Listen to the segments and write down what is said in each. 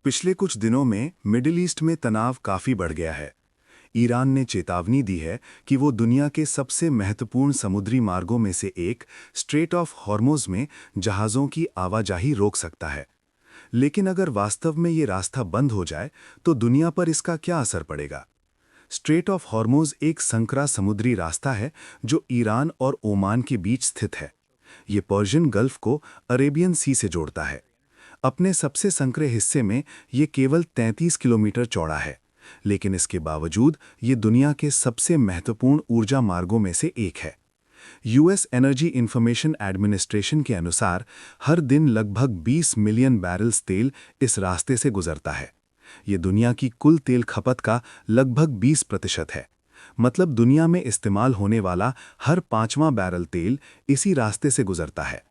पिछले कुछ दिनों में मिडिल ईस्ट में तनाव काफी बढ़ गया है। ईरान ने चेतावनी दी है कि वो दुनिया के सबसे महत्वपूर्ण समुद्री मार्गों में से एक स्ट्रेट ऑफ हॉर्मुज़ में जहाज़ों की आवाजाही रोक सकता है। लेकिन अगर वास्तव में ये रास्ता बंद हो जाए तो दुनिया पर इसका क्या असर पड़ेगा? स्ट्रेट ऑफ हॉर्मुज़ एक संकरा समुद्री रास्ता है जो ईरान और ओमान के बीच स्थित है। ये पर्शियन गल्फ को अरेबियन सी से जोड़ता है। अपने सबसे संकरे हिस्से में ये केवल 33 किलोमीटर चौड़ा है, लेकिन इसके बावजूद ये दुनिया के सबसे महत्वपूर्ण ऊर्जा मार्गों में से एक है। यूएस एनर्जी इंफॉर्मेशन एडमिनिस्ट्रेशन के अनुसार हर दिन लगभग 20 मिलियन बैरल्स तेल इस रास्ते से गुजरता है। ये दुनिया की कुल तेल खपत का लगभग 20% है। मतलब दुनिया में इस्तेमाल होने वाला हर 5वां बैरल तेल इसी रास्ते से गुजरता है।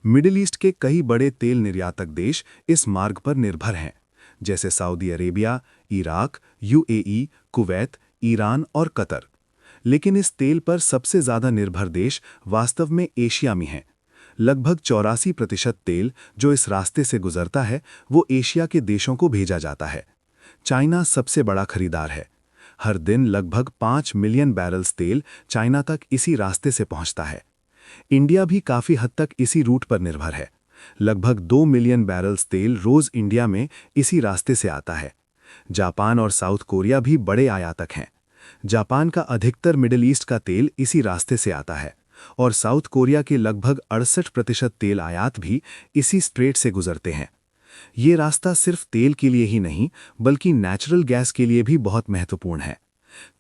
मिडिल ईस्ट के कई बड़े तेल निर्यातक देश इस मार्ग पर निर्भर हैं, जैसे Saudi Arabia, Iraq, UAE, Kuwait, Iran और कतर। लेकिन इस तेल पर सबसे ज़्यादा निर्भर देश वास्तव में एशिया में हैं। लगभग 84% तेल जो इस रास्ते से गुजरता है वो एशिया के देशों को भेजा जाता है। चाइना सबसे बड़ा खरीदार है। हर दिन लगभग 5 मिलियन बैरल्स तेल चाइना तक इसी रास्ते से पहुंचता है। इंडिया भी काफ़ी हद तक इसी रूट पर निर्भर है। लगभग 2 मिलियन बैरल्स तेल रोज़ इंडिया में इसी रास्ते से आता है। जापान और साउथ कोरिया भी बड़े आयातक हैं। जापान का अधिकतर मिडिल ईस्ट का तेल इसी रास्ते से आता है और साउथ कोरिया के लगभग 68% तेल आयात भी इसी स्ट्रेट से गुजरते हैं। ये रास्ता सिर्फ तेल के लिए ही नहीं बल्कि नेचुरल गैस के लिए भी बहुत महत्वपूर्ण है।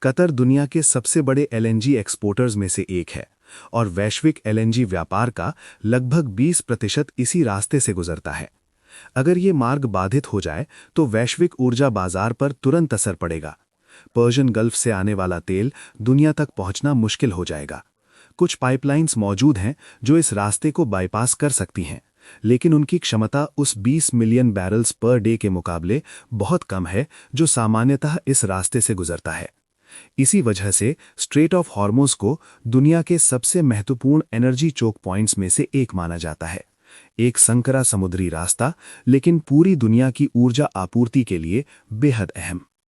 कतर दुनिया के सबसे बड़े एलएनजी एक्सपोर्टर्स में से एक है और वैश्विक एलएनजी व्यापार का लगभग 20% इसी रास्ते से गुजरता है। अगर ये मार्ग बाधित हो जाए तो वैश्विक ऊर्जा बाजार पर तुरंत असर पड़ेगा। पर्शियन गल्फ से आने वाला तेल दुनिया तक पहुंचना मुश्किल हो जाएगा। कुछ पाइपलाइंस मौजूद हैं जो इस रास्ते को बाईपास कर सकती हैं, लेकिन उनकी क्षमता उस 20 मिलियन बैरल्स पर डे के मुकाबले बहुत कम है जो सामान्यतः इस रास्ते से गुजरता है। इसी वजह से स्ट्रेट ऑफ हॉर्मुज़ को दुनिया के सबसे महत्वपूर्ण एनर्जी चोक पॉइंट्स में से एक माना जाता है। एक संकरा समुद्री रास्ता, लेकिन पूरी दुनिया की ऊर्जा आपूर्ति के लिए बेहद अहम।